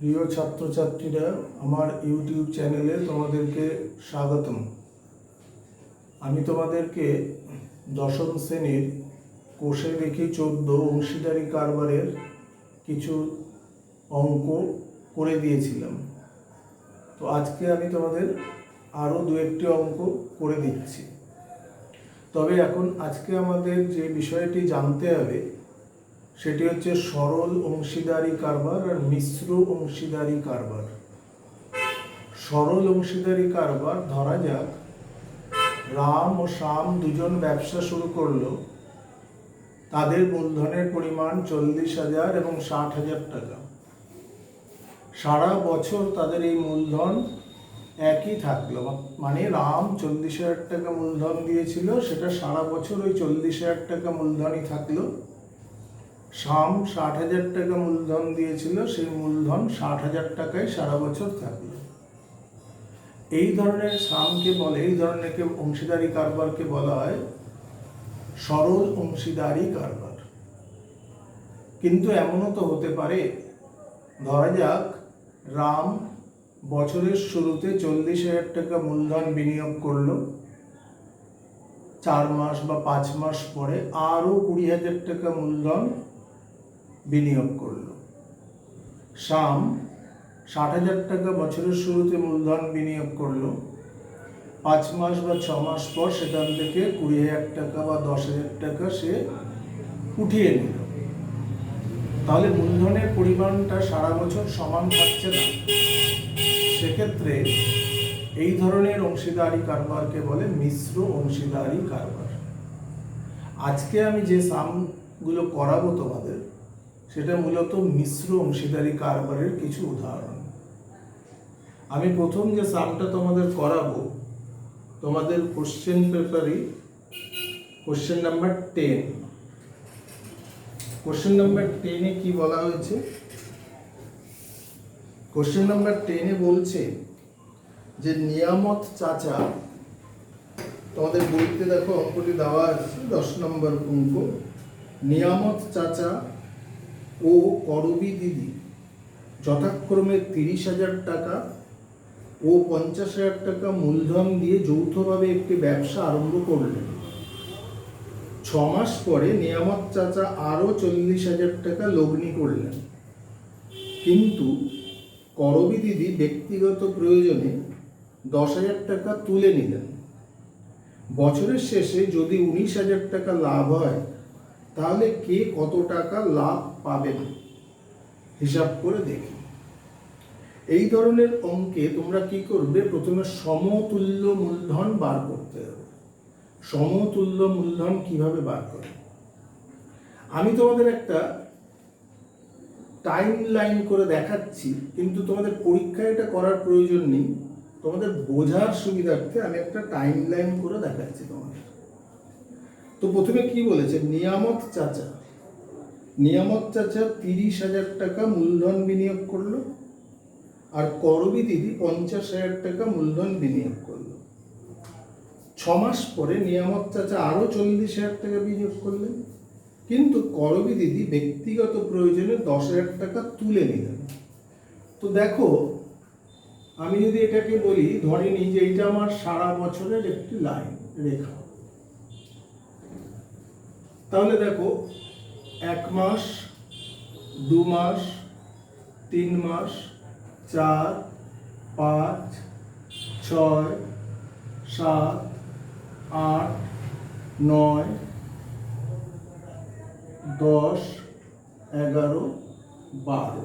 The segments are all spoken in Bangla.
প্রিয় ছাত্রছাত্রীরা, আমার ইউটিউব চ্যানেলে তোমাদেরকে স্বাগতম। আমি তোমাদেরকে দশম শ্রেণীর কোষে দেখি 14 অংশীদারি কারবারের কিছু অঙ্ক করে দিয়েছিলাম। তো আজকে আমি তোমাদের আরও দু একটি অঙ্ক করে দিচ্ছি। তবে এখন আজকে আমাদের যে বিষয়টি জানতে হবে সেটি হচ্ছে সরল অংশীদারি কারবার আর মিশ্র অংশীদারি কারবার। সরল অংশীদারি কারবার, ধরা যাক রাম ও শ্যাম দুজন ব্যবসা শুরু করলো। তাদের মূলধনের পরিমাণ 40,000 এবং 60,000 টাকা। সারা বছর তাদের এই মূলধন একই থাকলো, মানে রাম 40,000 টাকা মূলধন দিয়েছিল, সেটা সারা বছর ওই 40,000 টাকা মূলধনই থাকলো। শ্যাম 60,000 টাকা মূলধন দিয়েছিল, সেই মূলধন 60,000 টাকায় সারা বছর থাকলো। এই ধরনের এই ধরনের অংশীদারি কারবারকে বলা হয় সরল অংশীদারি কারবার। কিন্তু এমনও তো হতে পারে, ধরা যাক রাম বছরের শুরুতে 40,000 টাকা মূলধন বিনিয়োগ করলো, 4 মাস বা 5 মাস পরে আরও 20,000 টাকা মূলধন বিনিয়োগ করলো। শ্যাম 60,000 টাকা বছরের শুরুতে মূলধন বিনিয়োগ করলো, 5 মাস বা 6 মাস পর সেখান থেকে 20,000 টাকা বা 10,000 টাকা সে উঠিয়ে নিল। তাহলে মূলধনের পরিমাণটা সারা বছর সমান থাকছে না। সেক্ষেত্রে এই ধরনের অংশীদারি কারবারকে বলে মিশ্র অংশীদারি কারবার। আজকে আমি যে সামগুলো করাবো তোমাদের, সেটা মূলত মিশ্র অংশীদারি কারবারের কিছু উদাহরণ। আমি প্রথম যে সামটা তোমাদের করাবো, তোমাদের কোশ্চেন পেপারে কোশ্চেন নাম্বার 10। কোশ্চেন নাম্বার 10-এ কি বলা হয়েছে? কোশ্চেন নাম্বার 10-এ বলছে যে নিয়ামত চাচা, তোমাদের বইতে দেখো অঙ্কটি দেওয়া আছে, 10 নম্বর অঙ্ক। নিয়ামত চাচা ও করবী দিদি যথাক্রমে 30,000 টাকা ও 50,000 টাকা মূলধন দিয়ে যৌথভাবে একটি ব্যবসা আরম্ভ করলেন। 6 মাস পরে নিয়ামত চাচা আরও 40,000 টাকা লগ্নি করলেন, কিন্তু করবী দিদি ব্যক্তিগত প্রয়োজনে 10,000 টাকা তুলে নিলেন। বছরের শেষে যদি 19,000 টাকা লাভ হয়, তাহলে কে কত টাকা লাভ পাবেন হিসাব করে দেখি। এই ধরনের অঙ্কে তোমরা কি করবে? প্রথমে সমতুল্য মূলধন বার করতে হবে। সমতুল্য মূলধন কিভাবে বার করে? আমি তোমাদের একটা টাইম লাইন করে দেখাচ্ছি, কিন্তু তোমাদের পরীক্ষায় এটা করার প্রয়োজন নেই। তোমাদের বোঝার সুবিধার্থে আমি একটা টাইম লাইন করে দেখাচ্ছি তোমাদের। তো প্রথমে কি বলেছে? নিয়ামত চাচা 30,000 টাকা মূলধন বিনিয়োগ করলো, আর করবী দিদি 50,000 টাকা মূলধন বিনিয়োগ করলো। 6 মাস পরে নিয়ামত চাচা আরো 40,000 টাকা বিনিয়োগ করলেন, কিন্তু করবী দিদি ব্যক্তিগত প্রয়োজনে 10,000 টাকা তুলে নিলেন। তো দেখো, আমি যদি এটাকে বলি, ধরে নিই যে এটা আমার সারা বছরের একটি লাইন রেখা। তাহলে দেখো, 1 মাস, 2 মাস, 3 মাস, 4, 5, 6, 7, 8, 9, 10, 11, 12,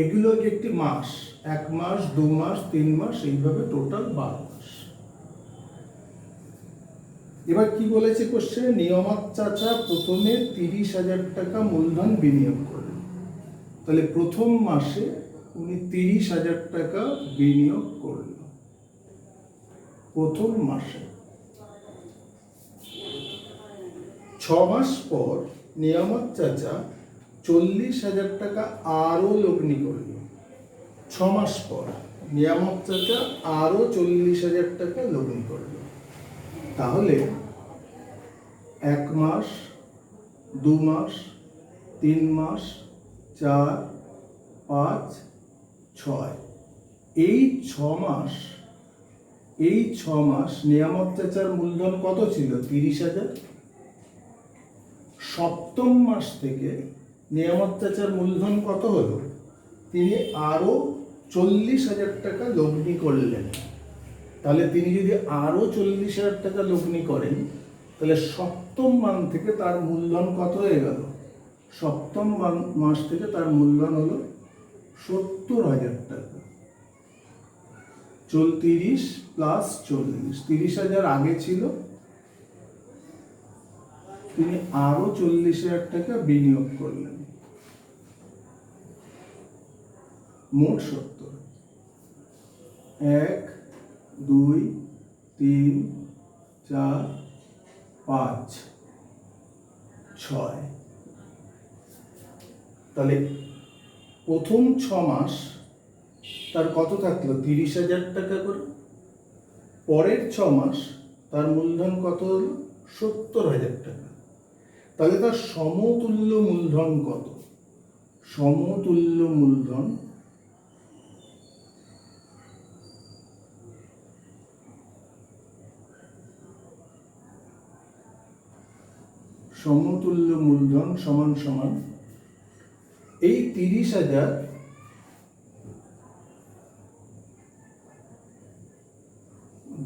এগুলো একটি মাস। 1 মাস, 2 মাস, 3 মাস, এইভাবে টোটাল 12 মাস। এবার কি বলেছে কোশ্চেনে? নিয়ামত চাচা প্রথমে 30,000 টাকা মূলধন বিনিয়োগ করলেন। তাহলে প্রথম মাসে উনি 30,000 টাকা বিনিয়োগ করলেন। প্রথম মাসে 6 মাস পর নিয়ামত চাচা 40,000 টাকা আরো লগ্নি করল। 6 মাস পর নিয়ামত চাচা আরো 40,000 টাকা লগ্নি করল। তাহলে 1 মাস, 2 মাস, 3 মাস, 4, 5, 6। এই 6 মাস নিয়ামত চাচার মূলধন কত ছিল? 30,000। সপ্তম মাস থেকে নিয়ামত চাচার মূলধন কত হলো? তিনি আরো 40,000 টাকা লগ্নি করলেন। তাহলে তিনি যদি আরো 40,000 টাকা লগ্নি করেন, তাহলে সপ্তম মাস থেকে তার মূলধন কত হয়ে গেল? সপ্তম মাস থেকে তার মূলধন হলো 70,000 টাকা। 30 প্লাস 40, 30,000 আগে ছিল, তিনি আরো 40,000 টাকা বিনিয়োগ করলেন, মোট 70। 1 2 3 4 5 6। তাহলে প্রথম 6 মাস তার কত থাকলো? 30,000 টাকা করে। পরের 6 মাস তার মূলধন কত হলো? 70,000 টাকা। তাহলে তার সমতুল্য মূলধন কত? সমতুল্য মূলধন সমান সমান এই 30,000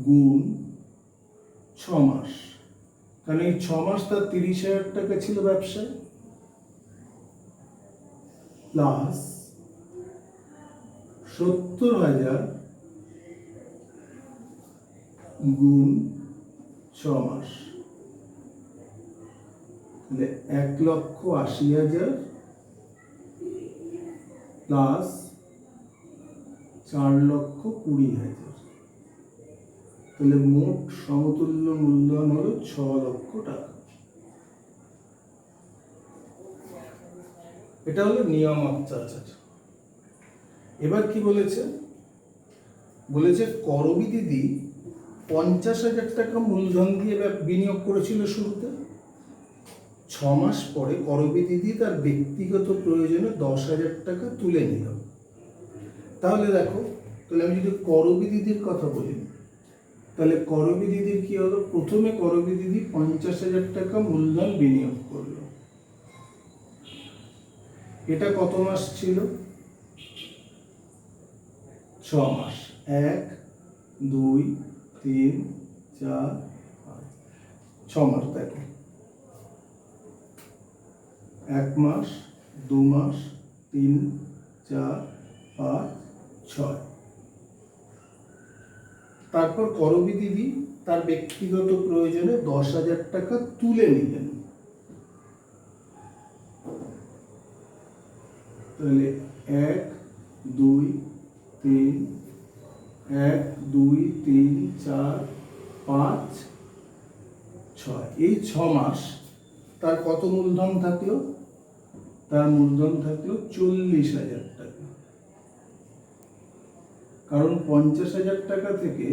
গুণ 6 মাস। কারণ এই 6 মাস তার 30,000 টাকা ছিল ব্যবসায়, প্লাস 70,000 গুণ 6 মাস, 1,80,000 প্লাস 4,20,000। তাহলে মোট সমতুল্য মূলধন হলো 6 লক্ষ টাকা। এটা হলো নিয়ামত চাচা। এবার কি বলেছে? বলেছে করবী দিদি 50,000 টাকা মূলধন দিয়ে বিনিয়োগ করেছিল শুরুতে। 6 মাস পরে করবী দিদি তার ব্যক্তিগত প্রয়োজনে 10,000 টাকা তুলে নিল। তাহলে দেখো, তাহলে আমি যদি করবী দিদির কথা বলি, তাহলে করবী দিদির কি হলো? প্রথমে করবী দিদি 50,000 টাকা মূলধন বিনিয়োগ করলো। এটা কত মাস ছিল? 6 মাস। 1 2 3 4 5 6 মাস। দেখো, 1 মাস, 2 মাস, 3 4 5 6। তারপর করবী দিদি তার ব্যক্তিগত প্রয়োজনে 10,000 টাকা তুলে নিলেন। তাহলে 1 2 3 1 2 3 4 5 6। এই 6 মাস তার কত মূলধন থাকলো? তার মূলধন থাকলো 40,000 টাকা। কারণ 50,000 টাকা থেকে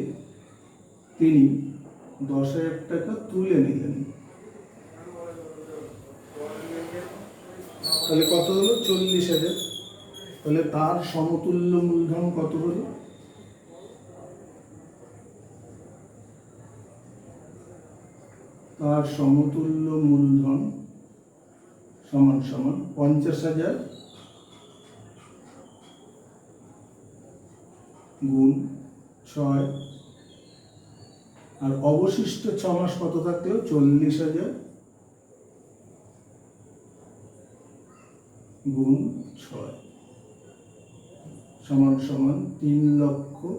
তিনি 10,000 টাকা তুলে নিলেন। তাহলে কত হলো? 40,000। তাহলে তার সমতুল্য মূলধন কত হলো? তার সমতুল্য মূলধন সমান 50,000 গুণ 6। আর অবশিষ্ট 6 মাস কত থাকলো? 40,000 গুণ 6 সমান 3,00,000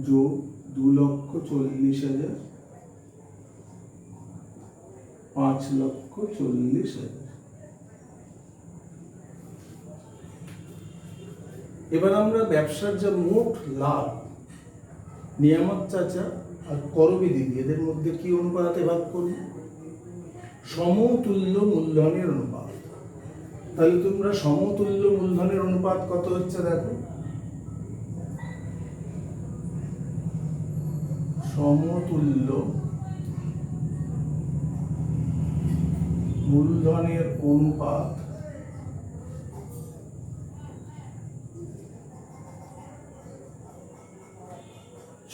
যোগ 2,40,000 5,40,000। এবার আমরা ব্যবসার যে মোট লাভ নিয়ামত চাচা আর করবী দিদি এদের মধ্যে কি অনুপাতে ভাগ করব? সমতুল্য মূলধনের অনুপাত। তাহলে তোমরা সমতুল্য মূলধনের অনুপাত কত হচ্ছে দেখো। সমতুল্য মূলধনের অনুপাত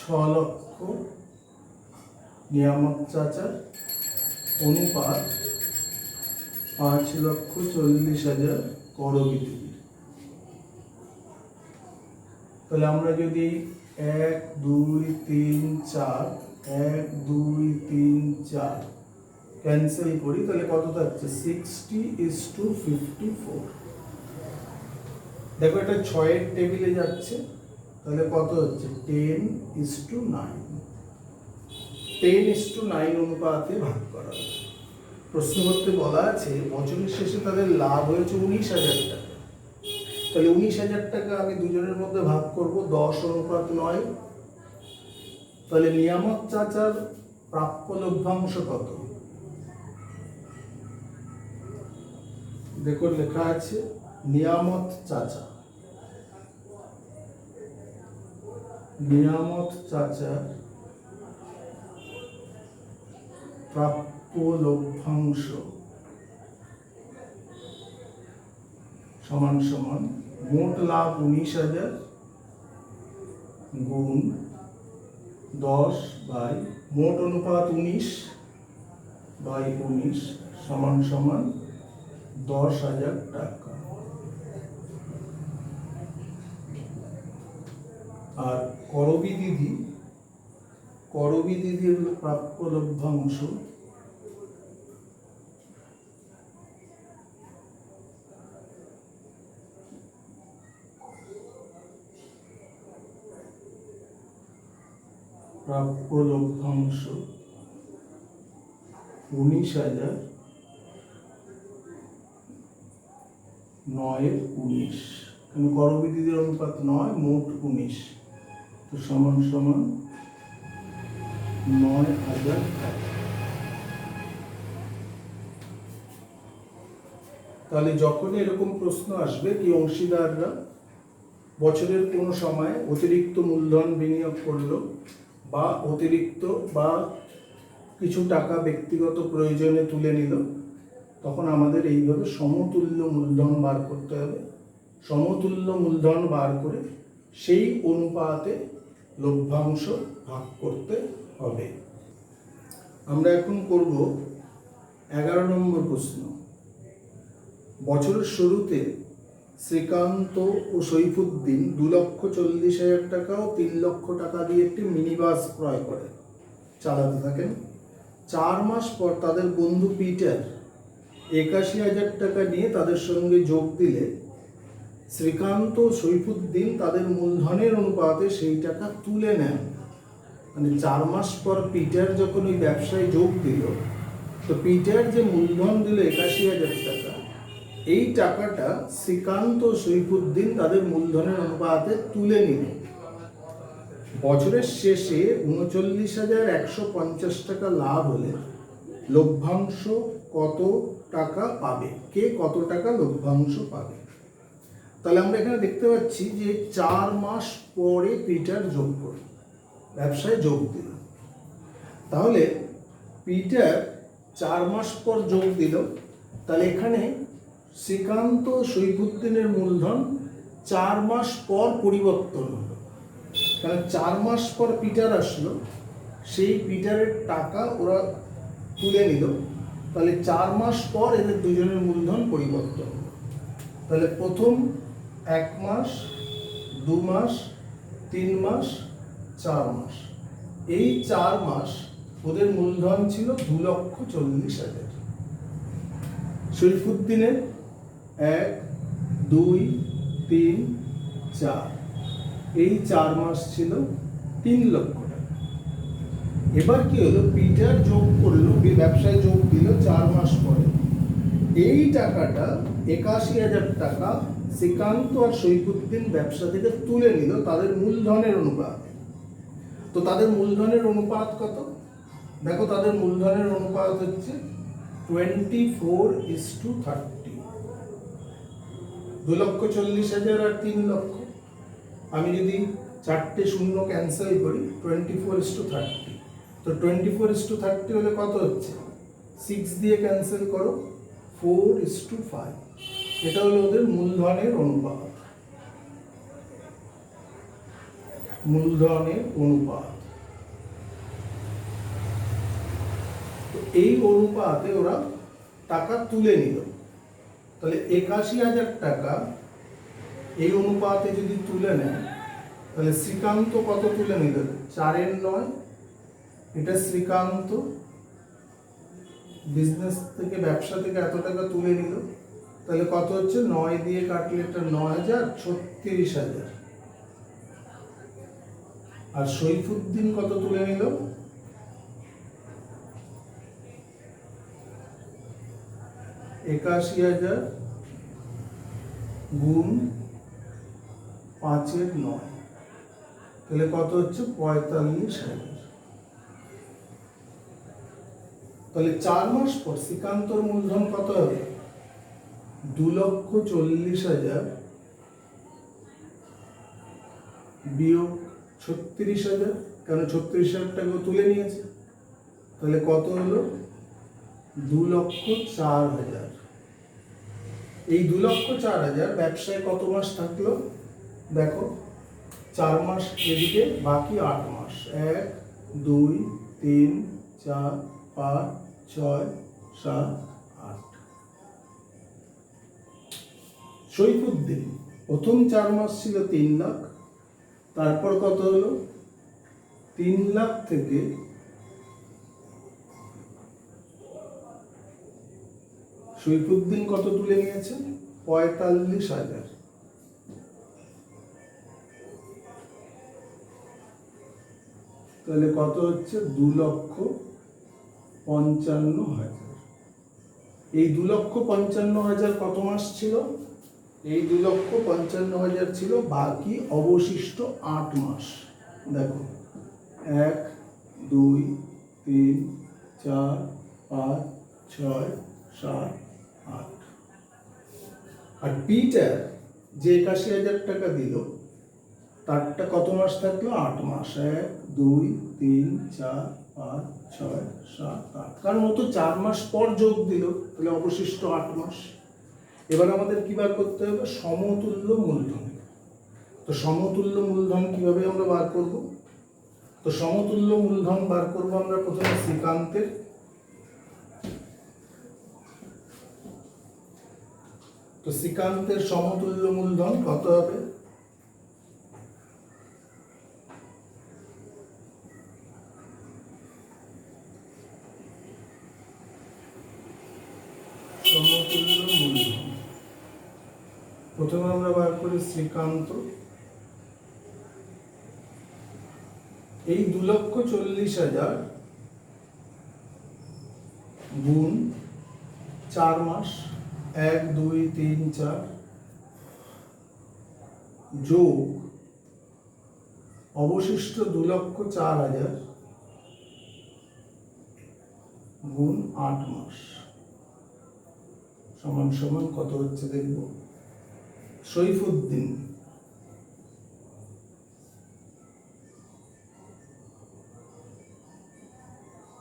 6 লক্ষ নিয়ামত চাচার অনুপাত 5,40,000 করবী দিদির। তাহলে আমরা যদি 1 2 3 4 1 2 3 4 ক্যান্সেল করি তাহলে কত থাকছে 60:54। দেখো এটা 6 এর টেবিলে যাচ্ছে, তাহলে কত হচ্ছে 10:9। 10:9 অনুপাতে ভাগ করা হবে। প্রশ্নপত্রে বলা আছে বছরের শেষে তাদের লাভ হয়েছে 19,000 টাকা। তাহলে 19,000 টাকা আমি দুজনের মধ্যে ভাগ করব 10:9। তাহলে নিয়ামত চাচার প্রাপ্য লভ্যাংশ কত? দেখো লেখা আছে নিয়ামত চাচার প্রাপ্য লভ্যাংশ সমান সমান মোট লাভ 19,000 গুণ 10 বাই মোট অনুপাত 19/19 সমান সমান 10,000 টাকা। আর করবী দিদির প্রাপ্য লভ্যাংশ প্রাপ্য লভ্যাংশ 19,000 9/19, কারণ করবী দিদির অনুপাত 9 মোট 19, তো সমান সমান 9,000 টাকা। তাহলে যখনই এরকম প্রশ্ন আসবে কি অংশীদাররা বছরের কোনো সময় অতিরিক্ত মূলধন বিনিয়োগ করলো বা অতিরিক্ত বা কিছু টাকা ব্যক্তিগত প্রয়োজনে তুলে নিল, তখন আমাদের এইভাবে সমতুল্য মূলধন বার করতে হবে। সমতুল্য মূলধন বার করে সেই অনুপাতে লভ্যাংশ ভাগ করতে হবে। আমরা এখন করব 11 নম্বর প্রশ্ন। বছরের শুরুতে শ্রীকান্ত ও সৈফুদ্দিন 2,40,000 টাকা ও 3 লক্ষ টাকা দিয়ে একটি মিনি বাস ক্রয় করে চালাতে থাকেন। 4 মাস পর তাদের বন্ধু পিটার 81,000 টাকা নিয়ে তাদের সঙ্গে যোগ দিলে শ্রীকান্ত ও সৈফুদ্দিন তাদের মূলধনের অনুপাতে সেই টাকা তুলে নেন। মানে 4 মাস পর পিটার যখন ওই ব্যবসায় যোগ দিল, তো পিটার যে মূলধন দিল 81,000 টাকা, এই টাকাটা শ্রীকান্ত ও সৈফুদ্দিন তাদের মূলধনের অনুপাতে তুলে নিল। বছরের শেষে 39,150 টাকা লাভ হলে লভ্যাংশ কত টাকা পাবে? কে কত টাকা লভ্যাংশ পাবে? তাহলে আমরা এখানে দেখতে পাচ্ছি যে 4 মাস পরে পিটার যোগ করল, ব্যবসায় যোগ দিল। তাহলে পিটার 4 মাস পর যোগ দিল, তাহলে এখানে শ্রীকান্ত সৈফুদ্দিনের মূলধন 4 মাস পর পরিবর্তন হলো। কারণ 4 মাস পর পিটার আসলো, সেই পিটারের টাকা ওরা তুলে নিল, তাহলে 4 মাস পর এদের দুজনের মূলধন পরিবর্তন হলো। তাহলে প্রথম 1 মাস, 2 মাস, 3 মাস, 4 মাস, এই 4 মাস ওদের মূলধন ছিল 2,40,000। সৈফুদ্দিনের 1 2 3 4, এই 4 মাস ছিল 3 লক্ষ টাকা। এবার কি হলো, পিটার যোগ করলো, ব্যবসায় যোগ দিল 4 মাস পরে, এই টাকাটা 81,000 টাকা শ্রীকান্ত আর সৈফুদ্দিন ব্যবসা থেকে তুলে নিল তাদের মূলধনের অনুপাত। তো তাদের মূলধনের অনুপাত কত? দেখো তাদের মূলধনের অনুপাত হচ্ছে 24:30। 2,40,000 আর 3 লক্ষ, আমি যদি 4টে শূন্য ক্যান্সেল করি 24:30, তো 24:30 হলে কত হচ্ছে? 6 দিয়ে ক্যান্সেল করো, 4:5। এটা হলো ওদের মূলধনের অনুপাত। মূলধনের অনুপাত। এই অনুপাতে ওরা টাকা তুলে নিল। তাহলে ৮১,০০০ টাকা এই অনুপাতে যদি তুলে নেয়, তাহলে শ্রীকান্ত কত তুলে নিল? 4/9। এটা শ্রীকান্ত বিজনেস থেকে, ব্যবসা থেকে এত টাকা তুলে নিল। তাহলে কত হচ্ছে? 9 দিয়ে কাটলে এটা 9,000, 36,000। আর সৈফুদ্দিন কত তুলে নিল? ৮১,০০০ গুণ 5/9, তাহলে কত হচ্ছে? ৪৫,০০০। তাহলে 4 মাস পর শ্রীকান্তর মূলধন কত হবে? 2,40,000 বিয়োগ 36,000, কারণ 36,000 টাকা তুলে নিয়েছে। তাহলে কত হলো? 2,04,000। এই 2,04,000 ব্যবসায় কত মাস থাকলো? দেখো, 4 মাস এদিকে, বাকি 8 মাস। 1, 2, 3, 4, 5, 6, 7, 8। সৈফুদ্দিন প্রথম 4 মাস ছিল 3 লাখ, তারপর কত হলো? 3 লাখ থেকে সৈফুদ্দিন কত তুলে নিয়েছে? 45,000। তাহলে কত হচ্ছে? 2,55,000। এই 2,55,000 কত মাস ছিল? এই 2,55,000 ছিল বাকি অবশিষ্ট 8 মাস। দেখো, 1, 2, 3, 4, 5, 6, 7, 8। আর পিটার যে 81,000 টাকা দিল, তারটা কত মাস থাকলো? 8 মাস। 1, 2, 3, 4, 5, 6, 7, 8। কারণ ও তো 4 মাস পর যোগ দিল, তাহলে অবশিষ্ট 8 মাস। এবার আমাদের কি বার করতে হবে? সমতুল্য মূলধন। তো সমতুল্য মূলধন কিভাবে আমরা বার করব? তো সমতুল্য মূলধন বার করব আমরা প্রথমে শ্রীকান্তের। তো শ্রীকান্তের সমতুল্য মূলধন কত হবে? সমতুল্য মূলধন প্রথমে আমরা বার করি শ্রীকান্ত। এই 2,40,000 গুণ 4 মাস, 1, 2, 3, 4 যোগ অবশিষ্ট 2,04,000 গুণ 8 মাস সমান সমান কত হচ্ছে দেখব। সৈফুদ্দিন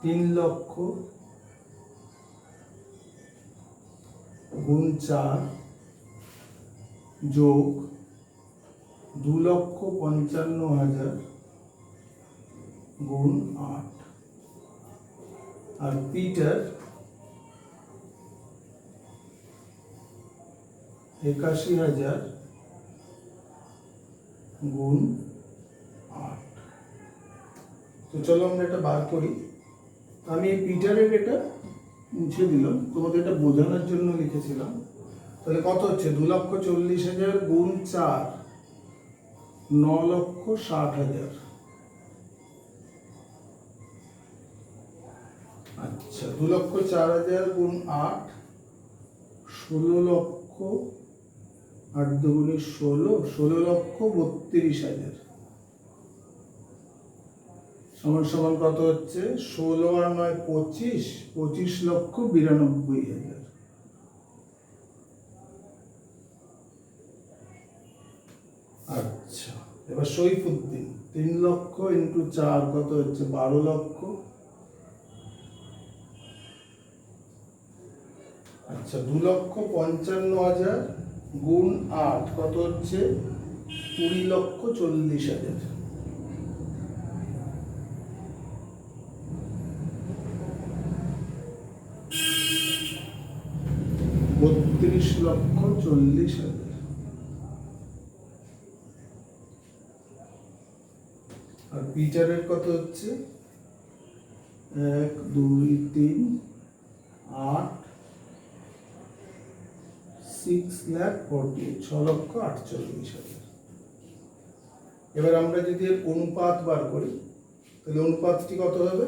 $3,00,000 গুণ 4 যোগ 2,55,000 গুণ 8। আর পিটার 81,000 গুণ 8। তো চলো আমরা এটা বার করি। আমি এই পিটারের এটা মুছে দিলাম, তোমাদের এটা বোঝানোর জন্য লিখেছিলাম। তাহলে কত হচ্ছে? 2,40,000 গুণ 4, 9,60,000। আচ্ছা, 2,04,000 গুণ 8, 16,00,000, 8 দুগুণে 16, 16,32,000 সমান সমান কত হচ্ছে? 16 আর 9 25, 25,92,000। আচ্ছা, এবার সৈফুদ্দিন 3,00,000 ইন্টু 4 কত হচ্ছে? 12,00,000। আচ্ছা, 2,55,000 গুণ 8 কত হচ্ছে? 20,40,000। 32,40,000। আর পিটারের কত হচ্ছে 1 2 3 8 6,48,000। এবার আমরা যদি এর অনুপাত বার করি তাহলে অনুপাতটি কত হবে?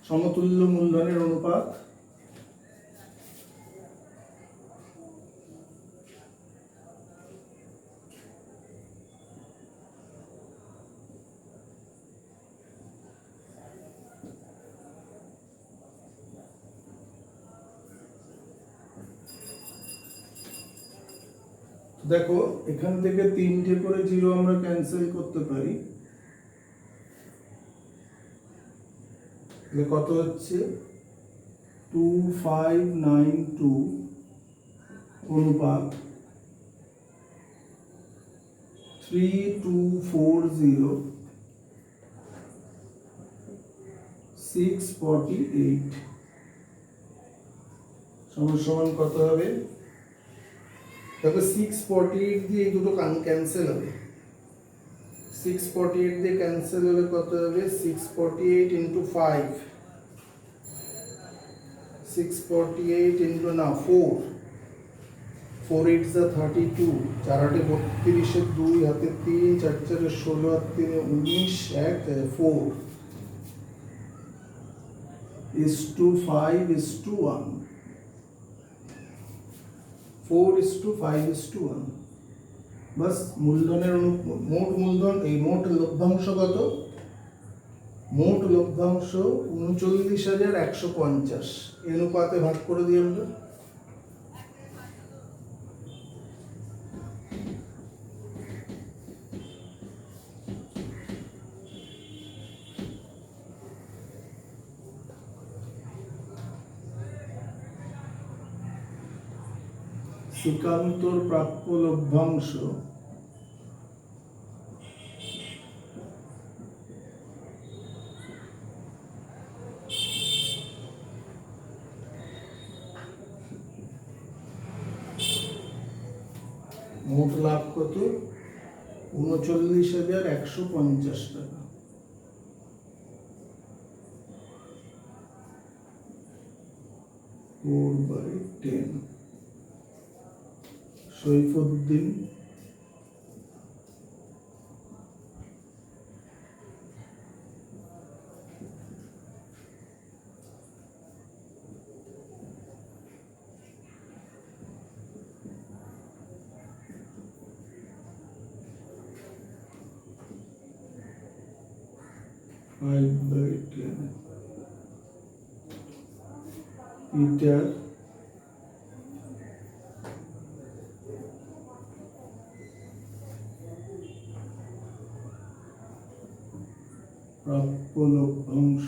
সমতুল্য মূলধনের অনুপাত দেখো এখান থেকে 3টে করে জিরো আমরা ক্যান্সেল করতে পারি। তাহলে কত হচ্ছে 2592 অনুপাত 3240 648 সমান কত হবে? দেখো 648 দিয়ে এই দুটো ক্যান্সেল হবে। 648 দিয়ে ক্যান্সেল হলে কত হবে? 648 ইন্টু 5, 648 ইন্টু না 4, 4 8 যা 32, 4 8 32, 2 হাতে 3, 4 4 16, আর 3 19, 1 4 is to 5 is to 1, 4 is to 5 is to 1। বাস মূলধনের মোট মূলধন এই মোট লভ্যাংশ কত? মোট লভ্যাংশ 39,150। এই অনুপাতে ভাগ করে দিই আমরা। শ্রীকান্তর প্রাপ্য লভ্যাংশ মোট লাভ কত? 39,150 টাকা। four by 10। Saifuddin five by 10। Peter প্রাপ্য লভ্যাংশ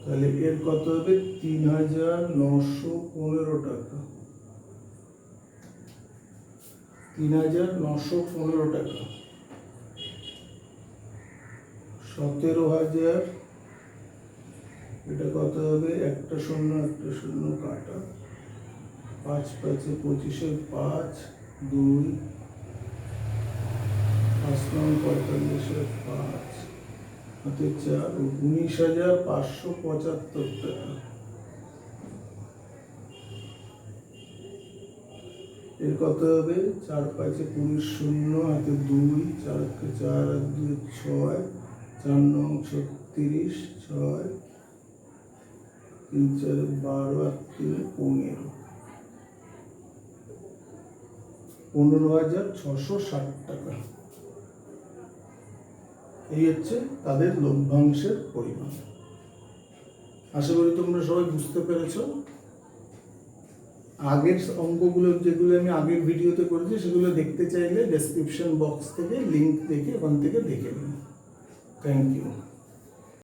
তাহলে এর কত হবে? 3,915 টাকা। 3,915 টাকা। 17,000, এটা কত হবে? একটা শূন্য কাটা, 5 5 25, 5 2 5 45, 5 হাতে 4, 19,575 টাকা। এর কত হবে? 4 5 20, শূন্য হাতে 2, 4 4 আর 2 6, 4 9 36, 6 3 4 12 আর 3 15, 15,660 টাকা। এই হচ্ছে তাদের লভ্যাংশের পরিমাণ। আশা করি তোমরা সবাই বুঝতে পেরেছো। আগের অঙ্কগুলো যেগুলো আমি আগের ভিডিওতে করেছি সেগুলো দেখতে চাইলে ডেসক্রিপশন বক্স থেকে লিংক দেখে ওখান থেকে দেখে নিন। Thank you.